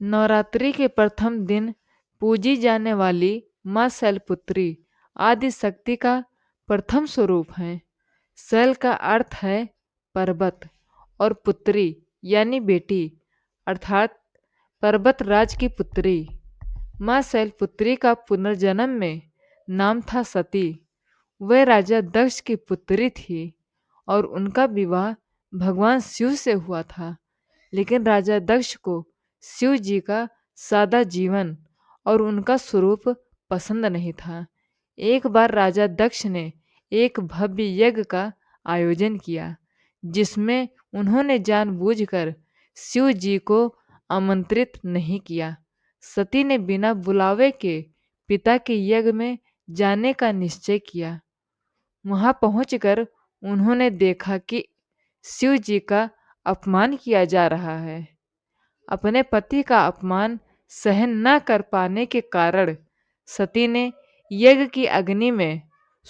नवरात्रि के प्रथम दिन पूजी जाने वाली माँ शैलपुत्री आदि शक्ति का प्रथम स्वरूप है। शैल का अर्थ है पर्वत और पुत्री यानी बेटी, अर्थात पर्वतराज की पुत्री। माँ शैलपुत्री का पुनर्जन्म में नाम था सती। वह राजा दक्ष की पुत्री थी और उनका विवाह भगवान शिव से हुआ था। लेकिन राजा दक्ष को शिव जी का सादा जीवन और उनका स्वरूप पसंद नहीं था। एक बार राजा दक्ष ने एक भव्य यज्ञ का आयोजन किया, जिसमें उन्होंने जानबूझकर शिव जी को आमंत्रित नहीं किया। सती ने बिना बुलावे के पिता के यज्ञ में जाने का निश्चय किया। वहां पहुंचकर उन्होंने देखा कि शिव जी का अपमान किया जा रहा है। अपने पति का अपमान सहन न कर पाने के कारण सती ने यज्ञ की अग्नि में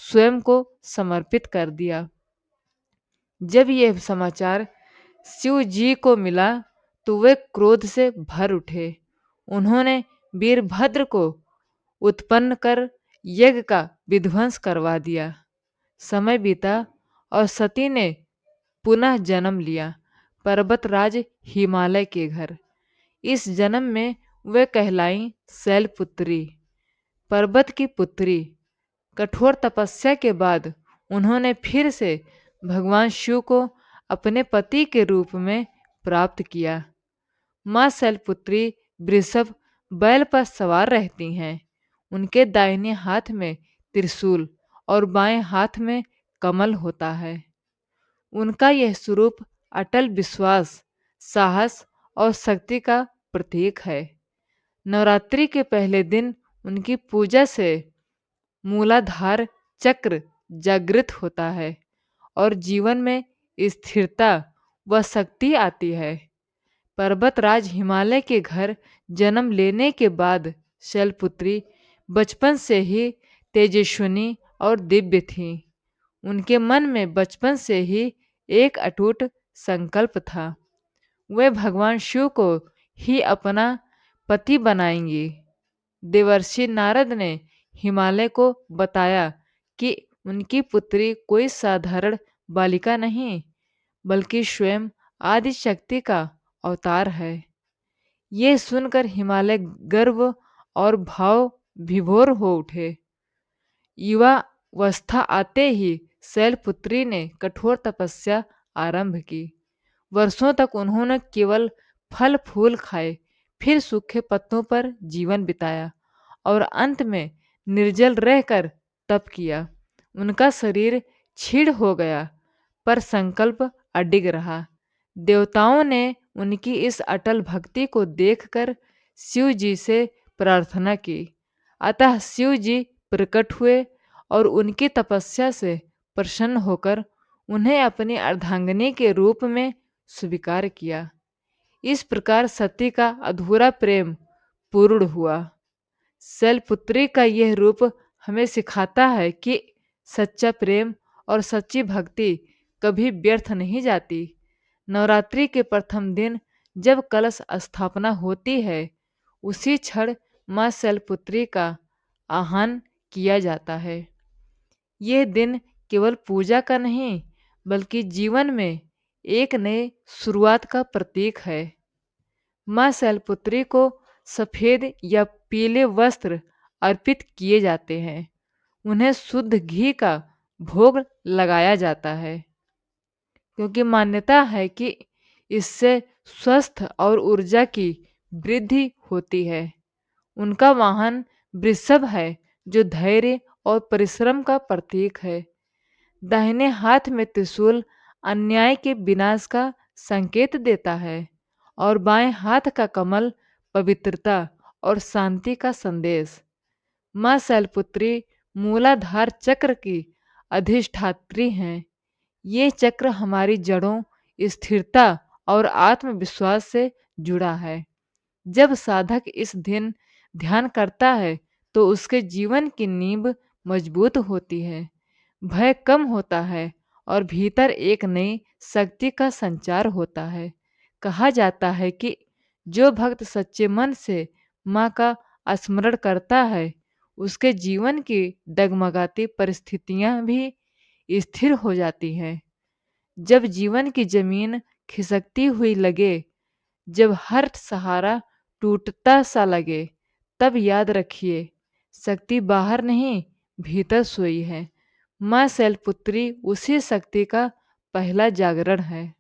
स्वयं को समर्पित कर दिया। जब यह समाचार शिव जी को मिला तो वे क्रोध से भर उठे। उन्होंने वीरभद्र को उत्पन्न कर यज्ञ का विध्वंस करवा दिया। समय बीता और सती ने पुनः जन्म लिया पर्वतराज हिमालय के घर। इस जन्म में वे कहलाई शैलपुत्री, पर्वत की पुत्री। कठोर तपस्या के बाद उन्होंने फिर से भगवान शिव को अपने पति के रूप में प्राप्त किया। माँ शैलपुत्री वृषभ बैल पर सवार रहती हैं। उनके दाहिने हाथ में त्रिशूल और बाएं हाथ में कमल होता है। उनका यह स्वरूप अटल विश्वास, साहस और शक्ति का प्रतीक है। नवरात्रि के पहले दिन उनकी पूजा से मूलाधार चक्र जागृत होता है और जीवन में स्थिरता व शक्ति आती है। पर्वतराज हिमालय के घर जन्म लेने के बाद शैलपुत्री बचपन से ही तेजस्विनी और दिव्य थी। उनके मन में बचपन से ही एक अटूट संकल्प था। वे भगवान शिव को ही अपना पति बनाएंगी। देवर्षि नारद ने हिमालय को बताया कि उनकी पुत्री कोई साधारण बालिका नहीं, बल्कि स्वयं आदि शक्ति का अवतार है। ये सुनकर हिमालय गर्व और भाव विभोर हो उठे। युवावस्था आते ही शैलपुत्री ने कठोर तपस्या आरंभ की। वर्षों तक उन्होंने केवल फल फूल खाए, फिर सूखे पत्तों पर जीवन बिताया और अंत में निर्जल रहकर तप किया। उनका शरीर क्षीण हो गया, पर संकल्प अडिग रहा। देवताओं ने उनकी इस अटल भक्ति को देखकर शिव जी से प्रार्थना की। अतः शिव जी प्रकट हुए और उनकी तपस्या से प्रसन्न होकर उन्हें अपनी अर्धांगिनी के रूप में स्वीकार किया। इस प्रकार सती का अधूरा प्रेम पूर्ण हुआ। शैलपुत्री का यह रूप हमें सिखाता है कि सच्चा प्रेम और सच्ची भक्ति कभी व्यर्थ नहीं जाती। नवरात्रि के प्रथम दिन जब कलश स्थापना होती है, उसी क्षण माँ शैलपुत्री का आह्वान किया जाता है। यह दिन केवल पूजा का नहीं, बल्कि जीवन में एक नए शुरुआत का प्रतीक है। माँ शैलपुत्री को सफेद या पीले वस्त्र अर्पित किए जाते हैं। उन्हें शुद्ध घी का भोग लगाया जाता है, क्योंकि मान्यता है कि इससे स्वस्थ और ऊर्जा की वृद्धि होती है। उनका वाहन वृषभ है, जो धैर्य और परिश्रम का प्रतीक है। दाहिने हाथ में त्रिशूल अन्याय के विनाश का संकेत देता है और बाएं हाथ का कमल पवित्रता और शांति का संदेश। माँ शैलपुत्री मूलाधार चक्र की अधिष्ठात्री हैं। ये चक्र हमारी जड़ों, स्थिरता और आत्मविश्वास से जुड़ा है। जब साधक इस दिन ध्यान करता है तो उसके जीवन की नींव मजबूत होती है, भय कम होता है और भीतर एक नई शक्ति का संचार होता है। कहा जाता है कि जो भक्त सच्चे मन से माँ का स्मरण करता है, उसके जीवन की डगमगाती परिस्थितियां भी स्थिर हो जाती हैं। जब जीवन की जमीन खिसकती हुई लगे, जब हर सहारा टूटता सा लगे, तब याद रखिए, शक्ति बाहर नहीं, भीतर सोई है। माँ शैलपुत्री उसी शक्ति का पहला जागरण है।